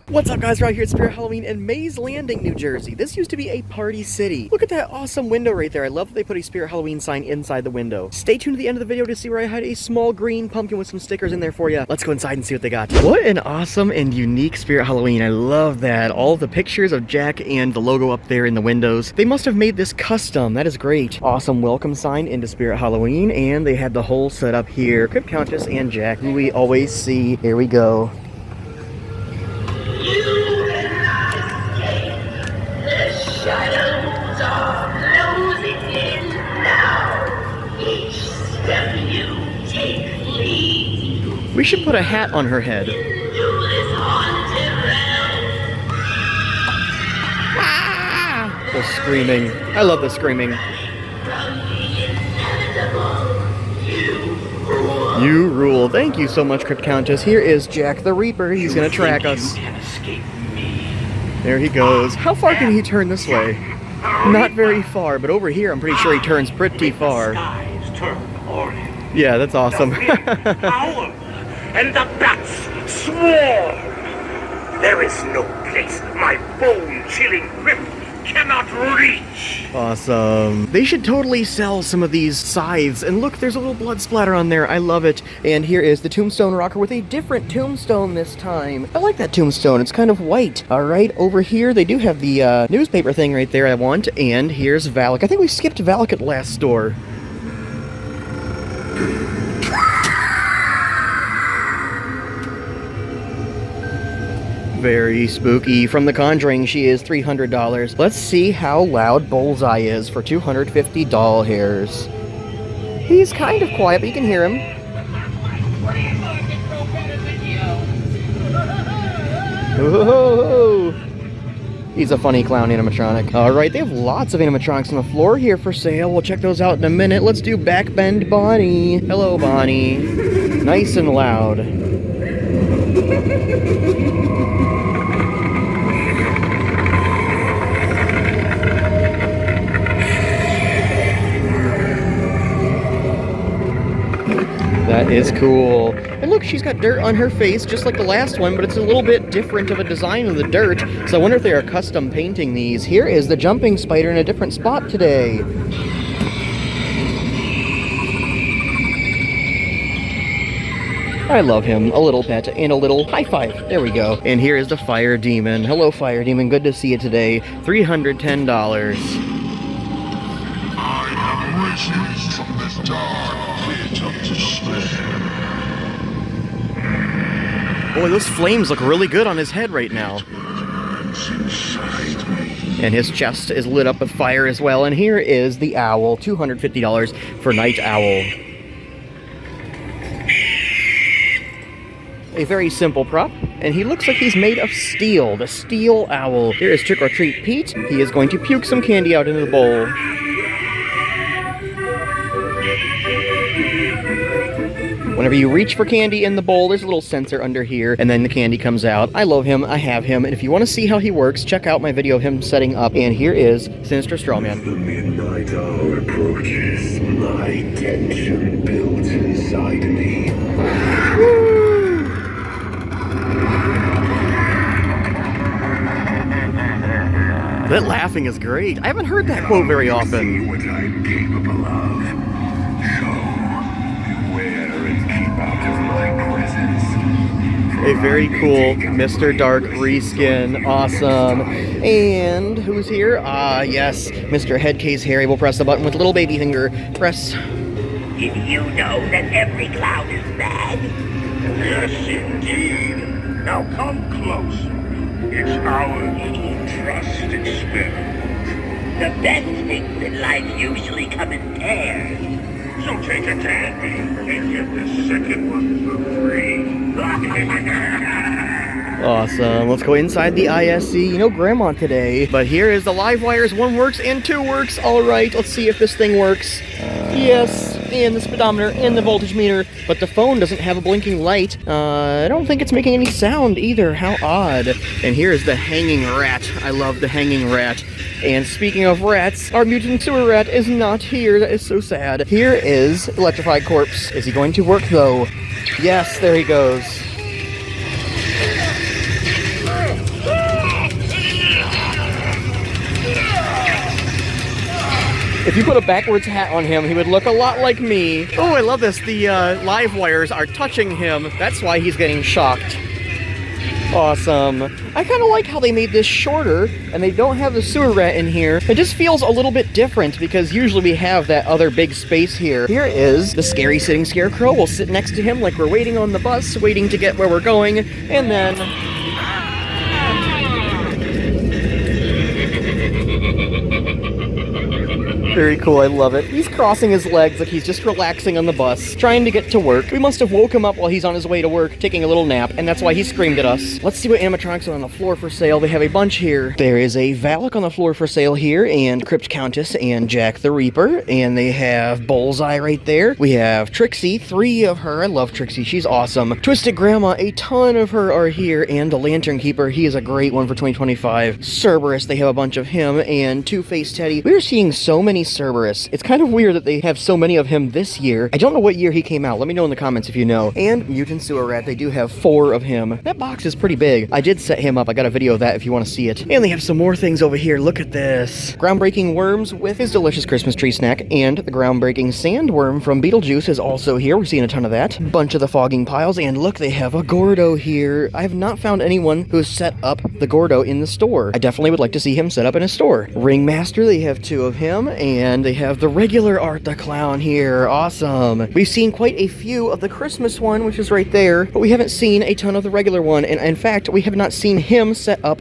What's up, guys? We're out here at Spirit Halloween in Mays Landing, New Jersey. This used to be a party city. Look at that awesome window right there. I love that they put a Spirit Halloween sign inside the window. Stay tuned to the end of the video to see where I had a small green pumpkin with some stickers in there for you. Let's go inside and see what they got. What an awesome and unique Spirit Halloween. I love that. All the pictures of Jack and the logo up there in the windows. They must have made this custom. That is great. Awesome welcome sign into Spirit Halloween, and they had the whole setup here. Crypt Countess and Jack, who we always see. Here we go. Shadows are closing in now. Each step you take leads. We should put a hat on her head. Into this haunted realm. Ah! The screaming. I love the screaming. From the inevitable, You rule. Thank you so much, Crypt Countess. Here is Jack the Reaper. He's gonna track us. You can escape me. There he goes. How far can he turn this way? Not very far, but over here I'm pretty sure he turns pretty far. Skies turn orange. Yeah, that's awesome. Howl, and the bats swarm. There is no place my bone-chilling grip cannot reach. Awesome. They should totally sell some of these scythes. And look, there's a little blood splatter on there. I love it. And here is the tombstone rocker with a different tombstone this time. I like that tombstone. It's kind of white. All right, over here they do have the newspaper thing right there I want. And here's Valak. I think we skipped Valak at last store. Very spooky. From The Conjuring, she is $300. Let's see how loud Bullseye is for 250 doll hairs. He's kind of quiet, but you can hear him. Whoa. He's a funny clown animatronic. Alright, they have lots of animatronics on the floor here for sale. We'll check those out in a minute. Let's do Backbend Bonnie. Hello, Bonnie. Nice and loud. That is cool. And look, she's got dirt on her face, just like the last one, but it's a little bit different of a design of the dirt. So I wonder if they are custom painting these. Here is the jumping spider in a different spot today. I love him. A little pet and a little high five. There we go. And here is the fire demon. Hello, fire demon. Good to see you today. $310. I have risen from this dark pit of despair. Boy, those flames look really good on his head right now. And his chest is lit up with fire as well. And here is the owl. $250 for Night Owl. A very simple prop, and he looks like he's made of steel, the steel owl. Here is Trick or Treat Pete. He is going to puke some candy out into the bowl. Whenever you reach for candy in the bowl, there's a little sensor under here, and then the candy comes out. I love him, I have him, and if you want to see how he works, check out my video of him setting up. And here is Sinister Strawman. The midnight hour approaches. My tension builds inside me. That laughing is great. I haven't heard that quote very often. See what I'm capable of. So, beware and keep out of my presence. A very cool Mr. Dark reskin. Awesome. And who's here? Yes, Mr. Headcase Harry. We'll press the button with a little baby finger. Press. did you know that every clown is mad? Yes, indeed. Now come closer. It's our little trust experiment. The best things in life usually come in pairs. So take a candy and get the second one for free. Awesome. Let's go inside the ISC. You know, Grandma today. But here is the live wires. 1 works and 2 works. All right, let's see if this thing works. Yes, and the speedometer and the voltage meter. But the phone doesn't have a blinking light. I don't think it's making any sound either. How odd. And here is the hanging rat. I love the hanging rat. And speaking of rats, our mutant sewer rat is not here. That is so sad. Here is Electrified Corpse. Is he going to work, though? Yes, there he goes. If you put a backwards hat on him, he would look a lot like me. Oh, I love this. The live wires are touching him. That's why he's getting shocked. Awesome. I kind of like how they made this shorter and they don't have the sewer rat in here. It just feels a little bit different because usually we have that other big space here. Here is the scary sitting scarecrow. We'll sit next to him like we're waiting on the bus, waiting to get where we're going, and then... Very cool, I love it. He's crossing his legs like he's just relaxing on the bus, trying to get to work. We must have woke him up while he's on his way to work, taking a little nap, and that's why he screamed at us. Let's see what animatronics are on the floor for sale. They have a bunch here. There is a Valak on the floor for sale here, and Crypt Countess and Jack the Reaper, and they have Bullseye right there. We have Trixie, 3 of her. I love Trixie, she's awesome. Twisted Grandma, a ton of her are here, and the Lantern Keeper, he is a great one for 2025. Cerberus, they have a bunch of him, and Two-Face Teddy. We're seeing so many Cerberus. It's kind of weird that they have so many of him this year. I don't know what year he came out. Let me know in the comments if you know. And Mutant Sewer Rat, they do have 4 of him. That box is pretty big. I did set him up. I got a video of that if you want to see it. And they have some more things over here. Look at this. Groundbreaking Worms with his delicious Christmas tree snack, and the groundbreaking Sandworm from Beetlejuice is also here. We're seeing a ton of that. Bunch of the fogging piles, and look, they have a Gordo here. I have not found anyone who has set up the Gordo in the store. I definitely would like to see him set up in a store. Ringmaster, they have 2 of him, and they have the regular Art the Clown here. Awesome. We've seen quite a few of the Christmas one, which is right there, but we haven't seen a ton of the regular one, and in fact, we have not seen him set up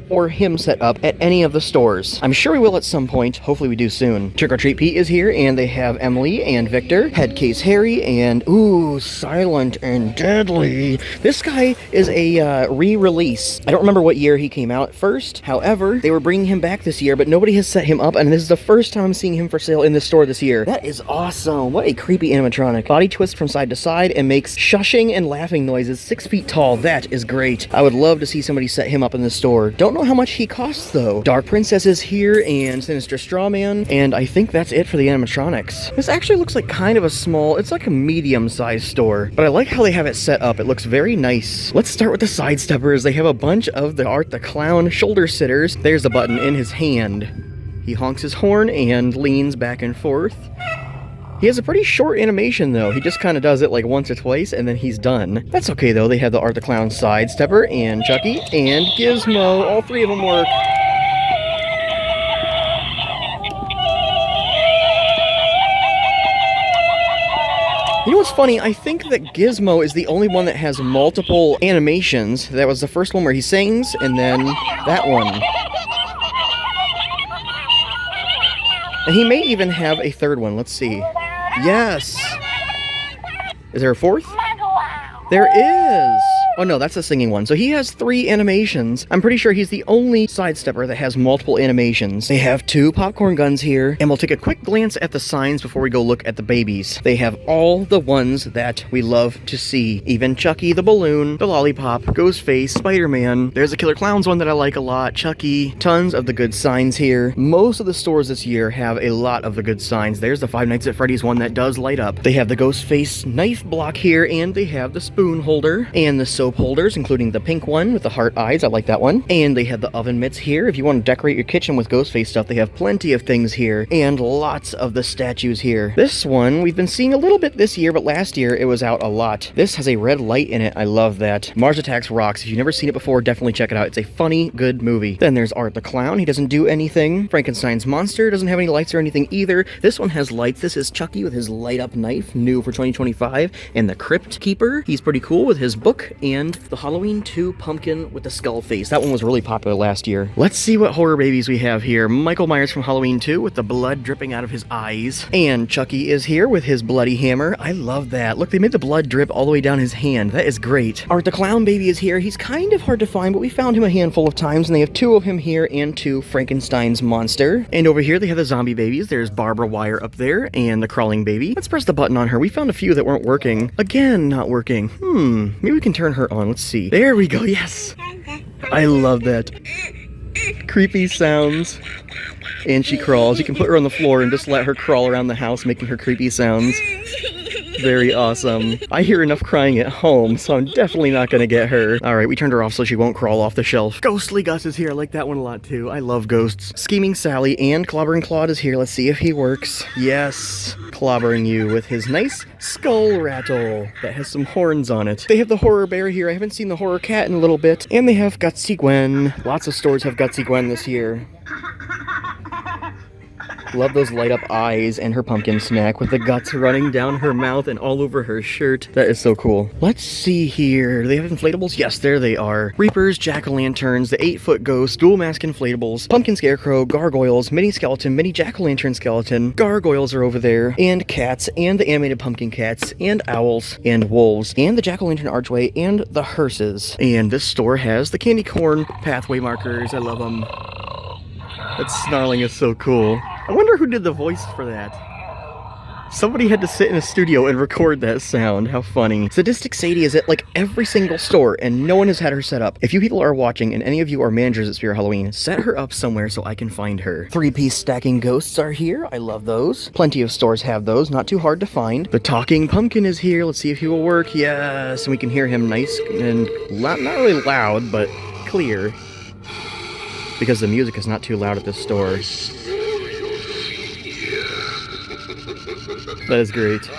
at any of the stores. I'm sure we will at some point. Hopefully we do soon. Trick or Treat Pete is here, and they have Emily and Victor, Headcase Harry, and ooh, Silent and Deadly. This guy is a re-release. I don't remember what year he came out first. However, they were bringing him back this year, but nobody has set him up, and this is the first time I'm seeing him for sale in the store this year. That is awesome. What a creepy animatronic. Body twists from side to side and makes shushing and laughing noises 6 feet tall. That is great. I would love to see somebody set him up in the store. Don't know how much he costs though. Dark Princess is here, and Sinister Strawman, and I think that's it for the animatronics. This actually looks like kind of a small, it's like a medium-sized store, but I like how they have it set up. It looks very nice. Let's start with the sidesteppers. They have a bunch of the Art the Clown shoulder sitters. There's the button in his hand. He honks his horn and leans back and forth. He has a pretty short animation though. He just kind of does it like once or twice and then he's done. That's okay though. They have the Art the Clown sidestepper and Chucky and Gizmo. All 3 of them work. You know what's funny? I think that Gizmo is the only one that has multiple animations. That was the first one where he sings, and then that one. And he may even have a 3rd one. Let's see. Yes! Is there a 4th? There is! Oh no, that's a singing one. So he has 3 animations. I'm pretty sure he's the only sidestepper that has multiple animations. They have 2 popcorn guns here, and we'll take a quick glance at the signs before we go look at the babies. They have all the ones that we love to see. Even Chucky, the balloon, the lollipop, Ghostface, Spider-Man. There's a Killer Clowns one that I like a lot, Chucky. Tons of the good signs here. Most of the stores this year have a lot of the good signs. There's the Five Nights at Freddy's one that does light up. They have the Ghostface knife block here, and they have the spoon holder, and the soap holders, including the pink one with the heart eyes. I like that one. And they have the oven mitts here. If you want to decorate your kitchen with Ghostface stuff, they have plenty of things here, and lots of the statues here. This one we've been seeing a little bit this year, but last year it was out a lot. This has a red light in it. I love that. Mars Attacks rocks. If you've never seen it before, definitely check it out. It's a funny, good movie. Then there's Art the Clown. He doesn't do anything. Frankenstein's monster doesn't have any lights or anything either. This one has lights. This is Chucky with his light up knife, new for 2025. And the Crypt Keeper. He's pretty cool with his book, and the Halloween 2 pumpkin with the skull face. That one was really popular last year. Let's see what horror babies we have here. Michael Myers from Halloween 2 with the blood dripping out of his eyes. And Chucky is here with his bloody hammer. I love that. Look, they made the blood drip all the way down his hand. That is great. Art the Clown baby is here. He's kind of hard to find, but we found him a handful of times, and they have 2 of him here and 2 Frankenstein's monster. And over here they have the zombie babies. There's Barbara Wire up there and the crawling baby. Let's press the button on her. We found a few that weren't working. Again, not working. Maybe we can turn her on. Let's see. There we go. Yes. I love that. Creepy sounds. And she crawls. You can put her on the floor and just let her crawl around the house making her creepy sounds. Very awesome. I hear enough crying at home, so I'm definitely not gonna get her. All right, we turned her off so she won't crawl off the shelf. Ghostly Gus is here. I like that one a lot too. I love ghosts. Scheming Sally and Clobbering Claude is here. Let's see if he works. Yes, clobbering you with his nice skull rattle that has some horns on it. They have the horror bear here. I haven't seen the horror cat in a little bit. And they have Gutsy Gwen. Lots of stores have Gutsy Gwen this year. Love those light up eyes and her pumpkin snack with the guts running down her mouth and all over her shirt. That is so cool. Let's see here. Do they have inflatables? Yes, there they are. Reapers, jack-o'-lanterns, the 8-foot ghost, dual mask inflatables, pumpkin scarecrow, gargoyles, mini skeleton, mini jack-o'-lantern skeleton, gargoyles are over there, and cats, and the animated pumpkin cats, and owls, and wolves, and the jack-o'-lantern archway, and the hearses. And this store has the candy corn pathway markers. I love them. That snarling is so cool. I wonder who did the voice for that. Somebody had to sit in a studio and record that sound. How funny. Sadistic Sadie is at like every single store, and no one has had her set up. If you people are watching and any of you are managers at Spirit Halloween, set her up somewhere so I can find her. 3-piece stacking ghosts are here. I love those. Plenty of stores have those. Not too hard to find. The talking pumpkin is here. Let's see if he will work. Yes, and we can hear him nice and not really loud, but clear. Because the music is not too loud at this store. That is great.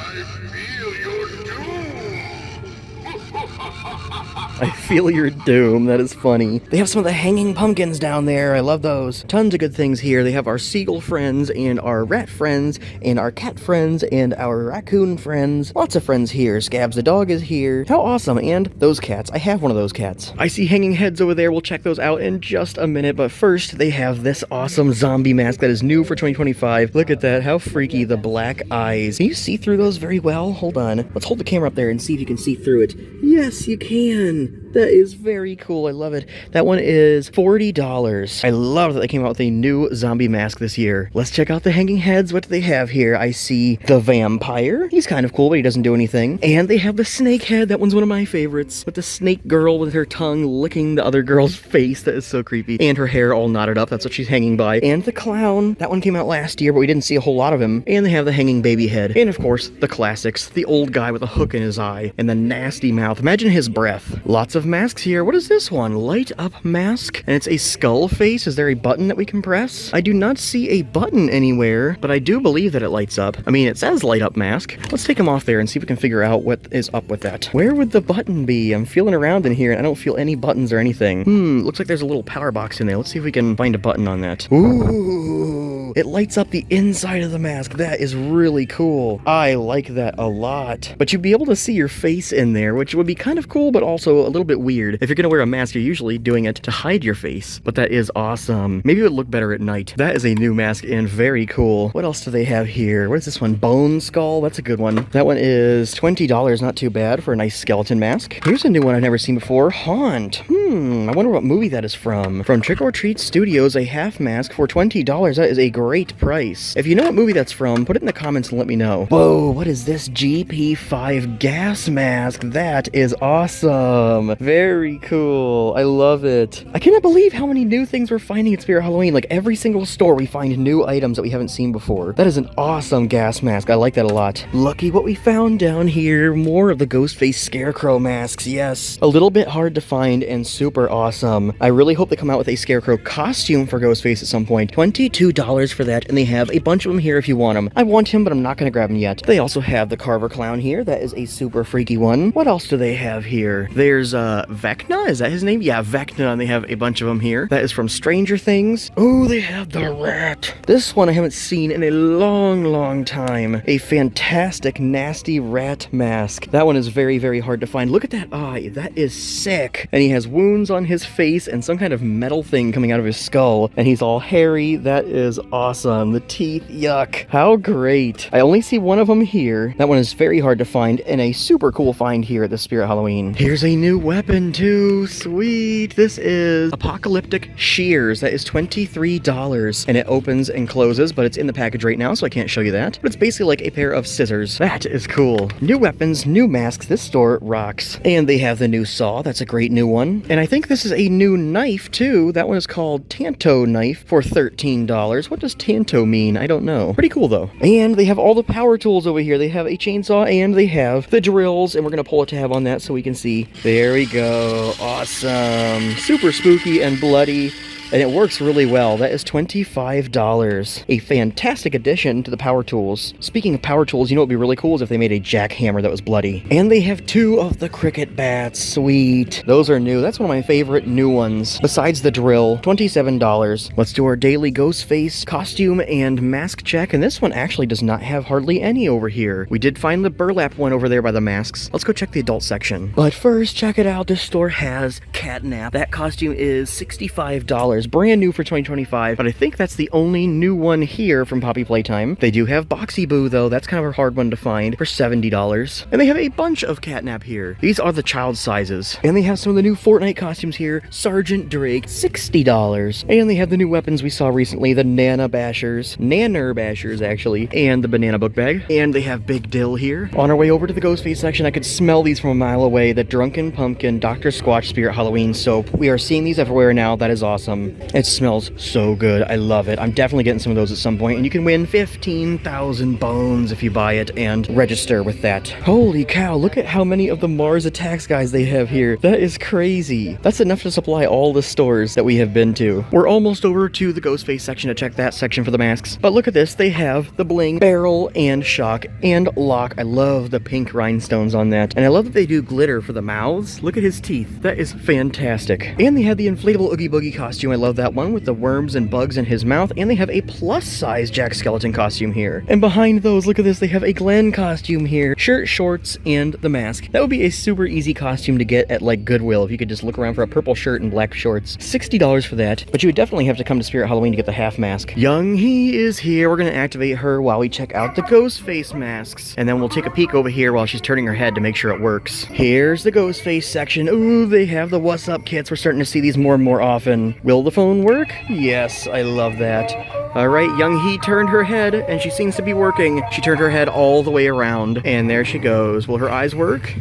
I feel your doom. That is funny. They have some of the hanging pumpkins down there. I love those. Tons of good things here. They have our seagull friends and our rat friends and our cat friends and our raccoon friends. Lots of friends here. Scabs the dog is here. How awesome. And those cats. I have one of those cats. I see hanging heads over there. We'll check those out in just a minute. But first, they have this awesome zombie mask that is new for 2025. Look at that. How freaky. The black eyes. Can you see through those very well? Hold on. Let's hold the camera up there and see if you can see through it. Yes, you can. That is very cool. I love it. That one is $40. I love that they came out with a new zombie mask this year. Let's check out the hanging heads. What do they have here? I see the vampire. He's kind of cool, but he doesn't do anything. And they have the snake head. That one's one of my favorites. With the snake girl with her tongue licking the other girl's face. That is so creepy. And her hair all knotted up. That's what she's hanging by. And the clown. That one came out last year, but we didn't see a whole lot of him. And they have the hanging baby head. And of course, the classics. The old guy with a hook in his eye. And the nasty mouth. Imagine his breath. Lots of masks here. What is this one? Light up mask? And it's a skull face. Is there a button that we can press? I do not see a button anywhere, but I do believe that it lights up. I mean, it says light up mask. Let's take him off there and see if we can figure out what is up with that. Where would the button be? I'm feeling around in here and I don't feel any buttons or anything. Looks like there's a little power box in there. Let's see if we can find a button on that. Ooh, it lights up the inside of the mask. That is really cool. I like that a lot. But you'd be able to see your face in there, which would be kind of cool, but also a little bit weird. If you're gonna wear a mask, you're usually doing it to hide your face, but that is awesome. Maybe it would look better at night. That is a new mask and very cool. What else do they have here? What is this one? Bone Skull? That's a good one. That one is $20, not too bad for a nice skeleton mask. Here's a new one I've never seen before. Haunt. I wonder what movie that is from. From Trick or Treat Studios, a half mask for $20. That is a great price. If you know what movie that's from, put it in the comments and let me know. Whoa, what is this? GP5 gas mask. That is awesome. Very cool. I love it. I cannot believe how many new things we're finding at Spirit Halloween. Like every single store we find new items that we haven't seen before. That is an awesome gas mask. I like that a lot. Lucky what we found down here. More of the Ghostface Scarecrow masks. Yes. A little bit hard to find and super awesome. I really hope they come out with a Scarecrow costume for Ghostface at some point. $22 for that, and they have a bunch of them here if you want them. I want him, but I'm not going to grab him yet. They also have the Carver Clown here. That is a super freaky one. What else do they have here? There's Vecna? Is that his name? Yeah, Vecna, and they have a bunch of them here. That is from Stranger Things. Oh, they have the rat. This one I haven't seen in a long time. A fantastic, nasty rat mask. That one is very, very hard to find. Look at that eye. That is sick. And he has wounds on his face and some kind of metal thing coming out of his skull. And he's all hairy. That is awesome. The teeth, yuck. How great. I only see one of them here. That one is very hard to find and a super cool find here at the Spirit Halloween. Here's a new weapon too. Sweet. This is Apocalyptic Shears. That is $23. And it opens and closes, but it's in the package right now, so I can't show you that. But it's basically like a pair of scissors. That is cool. New weapons, new masks. This store rocks. And they have the new saw. That's a great new one. And I think this is a new knife too. That one is called Tanto Knife for $13. What does does Tanto mean? I don't know. Pretty cool though. And they have all the power tools over here. They have a chainsaw and they have the drills, and we're gonna pull a tab on that so we can see. There we go. Awesome. Super spooky and bloody. And it works really well. That is $25. A fantastic addition to the power tools. Speaking of power tools, you know what would be really cool is if they made a jackhammer that was bloody. And they have 2 of the cricket bats. Sweet. Those are new. That's one of my favorite new ones. Besides the drill, $27. Let's do our daily ghost face costume and mask check. And this one actually does not have hardly any over here. We did find the burlap one over there by the masks. Let's go check the adult section. But first, check it out. This store has Catnap. That costume is $65. Brand new for 2025, but I think that's the only new one here from Poppy Playtime. They do have Boxy Boo though. That's kind of a hard one to find for $70. And they have a bunch of Catnap here. These are the child sizes. And they have some of the new Fortnite costumes here. Sergeant Drake, $60. And they have the new weapons we saw recently, the Nanner Bashers actually, and the Banana Book Bag. And they have Big Dill here. On our way over to the Ghostface section, I could smell these from a mile away. The Drunken Pumpkin Dr. Squatch Spirit Halloween soap. We are seeing these everywhere now. That is awesome. It smells so good. I love it. I'm definitely getting some of those at some point, and you can win 15,000 bones if you buy it and register with that. Holy cow, look at how many of the Mars Attacks guys they have here. That is crazy. That's enough to supply all the stores that we have been to. We're almost over to the Ghostface section to check that section for the masks. But look at this. They have the bling, barrel, and shock, and lock. I love the pink rhinestones on that. And I love that they do glitter for the mouths. Look at his teeth. That is fantastic. And they had the inflatable Oogie Boogie costume. I love that one with the worms and bugs in his mouth. And they have a plus size Jack Skeleton costume here. And behind those, look at this. They have a Glenn costume here. Shirt, shorts, and the mask. That would be a super easy costume to get at like Goodwill if you could just look around for a purple shirt and black shorts. $60 for that. But you would definitely have to come to Spirit Halloween to get the half mask. Young He is here. We're going to activate her while we check out the Ghostface masks. And then we'll take a peek over here while she's turning her head to make sure it works. Here's the Ghostface section. Ooh, they have the What's Up kits. We're starting to see these more and more often. Will the phone work? Yes, I love that. Alright, Young He turned her head, and she seems to be working. She turned her head all the way around, and there she goes. Will her eyes work?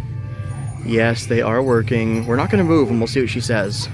Yes, they are working. We're not going to move, and we'll see what she says.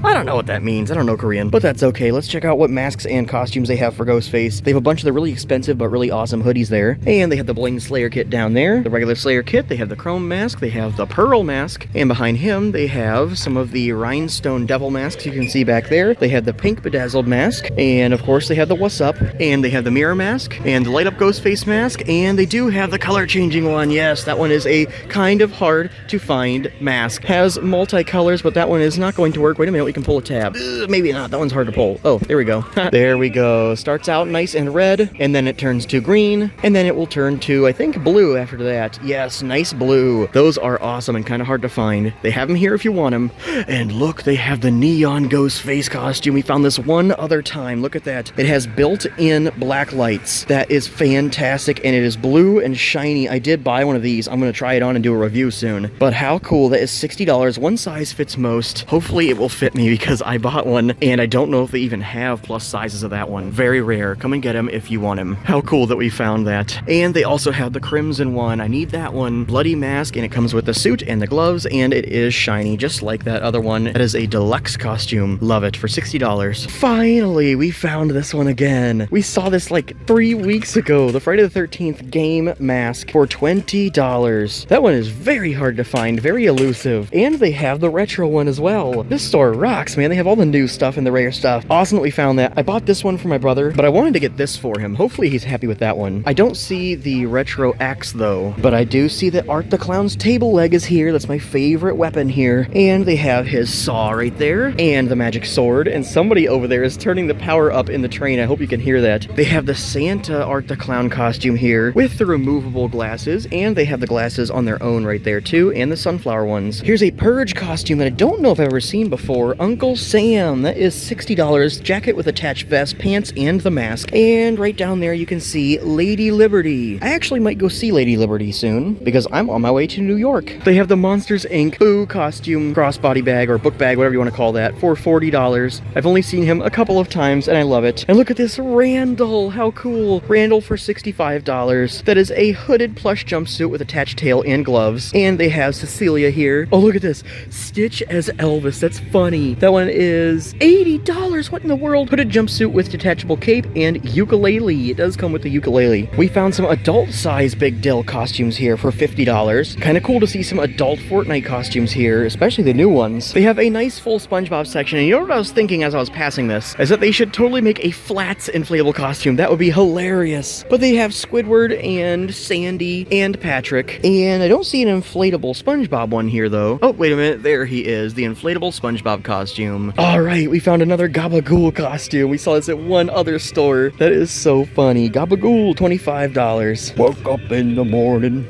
I don't know what that means. I don't know Korean, but that's okay. Let's check out what masks and costumes they have for Ghostface. They have a bunch of the really expensive but really awesome hoodies there. And they have the Bling Slayer kit down there, the regular Slayer kit. They have the Chrome mask. They have the Pearl mask. And behind him, they have some of the Rhinestone Devil masks you can see back there. They have the Pink Bedazzled mask. And of course, they have the What's Up. And they have the Mirror mask and the Light Up Ghostface mask. And they do have the color changing one. Yes, that one is a kind of hard to find mask. Has multicolors, but that one is not going to work. Wait a minute. We can pull a tab. Maybe not. That one's hard to pull. Oh, there we go. There we go. Starts out nice and red, and then it turns to green, and then it will turn to, I think, blue after that. Yes, nice blue. Those are awesome and kind of hard to find. They have them here if you want them. And look, they have the neon ghost face costume. We found this one other time. Look at that. It has built-in black lights. That is fantastic, and it is blue and shiny. I did buy one of these. I'm going to try it on and do a review soon. But how cool. That is $60. One size fits most. Hopefully it will fit me because I bought one, and I don't know if they even have plus sizes of that one. Very rare. Come and get him if you want him. How cool that we found that. And they also have the crimson one. I need that one. Bloody mask, and it comes with the suit and the gloves, and it is shiny, just like that other one. That is a deluxe costume. Love it for $60. Finally, we found this one again. We saw this like 3 weeks ago. The Friday the 13th game mask for $20. That one is very hard to find, very elusive. And they have the retro one as well. This store rocks, man. They have all the new stuff and the rare stuff. Awesome that we found that. I bought this one for my brother, but I wanted to get this for him. Hopefully he's happy with that one. I don't see the retro axe though, but I do see that Art the Clown's table leg is here. That's my favorite weapon here. And they have his saw right there and the magic sword, and somebody over there is turning the power up in the train. I hope you can hear that. They have the Santa Art the Clown costume here with the removable glasses, and they have the glasses on their own right there too, and the sunflower ones. Here's a Purge costume that I don't know if I've ever seen before. Uncle Sam. That is $60. Jacket with attached vest, pants, and the mask. And right down there you can see Lady Liberty. I actually might go see Lady Liberty soon because I'm on my way to New York. They have the Monsters Inc. Boo costume, crossbody bag, or book bag, whatever you want to call that, for $40. I've only seen him a couple of times and I love it. And look at this Randall. How cool. Randall for $65. That is a hooded plush jumpsuit with attached tail and gloves. And they have Cecilia here. Oh, look at this. Stitch as Elvis. That's funny. money. That one is $80. What in the world? Hooded jumpsuit with detachable cape and ukulele. It does come with the ukulele. We found some adult-size Big Dill costumes here for $50. Kind of cool to see some adult Fortnite costumes here, especially the new ones. They have a nice full SpongeBob section, and you know what I was thinking as I was passing this? Is that they should totally make a Flats inflatable costume. That would be hilarious. But they have Squidward and Sandy and Patrick, and I don't see an inflatable SpongeBob one here, though. Oh, wait a minute. There he is, the inflatable SpongeBob costume. All right, we found another Gabagool costume. We saw this at one other store. That is so funny. Gabagool, $25. Woke up in the morning,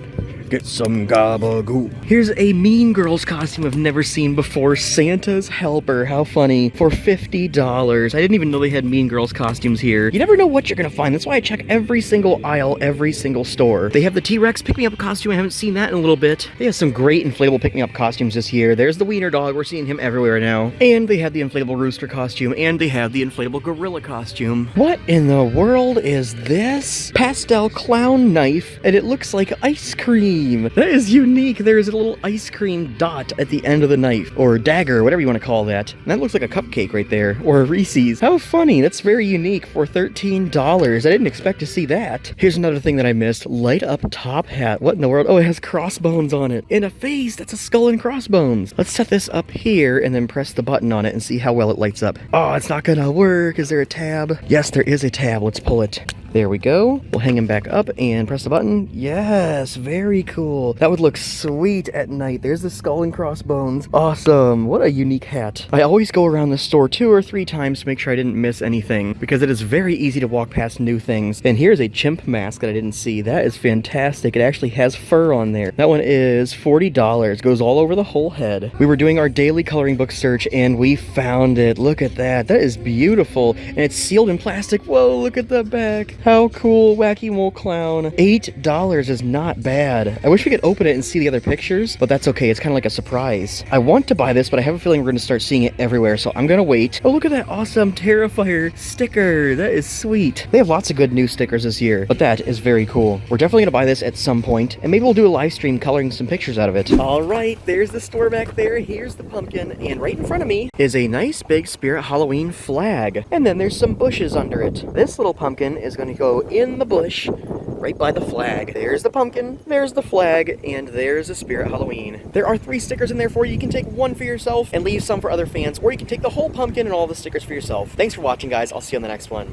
get some gabagool. Here's a Mean Girls costume I've never seen before. Santa's helper. How funny. For $50. I didn't even know they had Mean Girls costumes here. You never know what you're gonna find. That's why I check every single aisle, every single store. They have the T-Rex pick-me-up costume. I haven't seen that in a little bit. They have some great inflatable pick-me-up costumes this year. There's the Wiener Dog. We're seeing him everywhere now. And they have the inflatable rooster costume, and they have the inflatable gorilla costume. What in the world is this? Pastel clown knife, and it looks like ice cream. That is unique. There is a little ice cream dot at the end of the knife, or dagger, whatever you want to call that. And that looks like a cupcake right there, or a Reese's. How funny. That's very unique for $13. I didn't expect to see that. Here's another thing that I missed. Light up top hat. What in the world? Oh, it has crossbones on it. And a face. That's a skull and crossbones. Let's set this up here and then press the button on it and see how well it lights up. Oh, it's not gonna work. Is there a tab? Yes, there is a tab. Let's pull it. There we go. We'll hang him back up and press the button. Yes, very cool. That would look sweet at night. There's the skull and crossbones. Awesome. What a unique hat. I always go around the store 2 or 3 times to make sure I didn't miss anything, because it is very easy to walk past new things. And here's a chimp mask that I didn't see. That is fantastic. It actually has fur on there. That one is $40. Goes all over the whole head. We were doing our daily coloring book search and we found it. Look at that. That is beautiful. And it's sealed in plastic. Whoa, look at the back. How cool. Wacky Mole Clown. $8 is not bad. I wish we could open it and see the other pictures, but that's okay. It's kind of like a surprise. I want to buy this, but I have a feeling we're going to start seeing it everywhere, so I'm going to wait. Oh, look at that awesome Terrifier sticker. That is sweet. They have lots of good new stickers this year, but that is very cool. We're definitely going to buy this at some point, and maybe we'll do a live stream coloring some pictures out of it. All right, there's the store back there. Here's the pumpkin, and right in front of me is a nice big Spirit Halloween flag, and then there's some bushes under it. This little pumpkin is going to go in the bush right by the flag. There's the pumpkin, there's the flag, and there's a Spirit Halloween. There are 3 stickers in there for you. You can take one for yourself and leave some for other fans, or you can take the whole pumpkin and all the stickers for yourself. Thanks for watching, guys. I'll see you on the next one.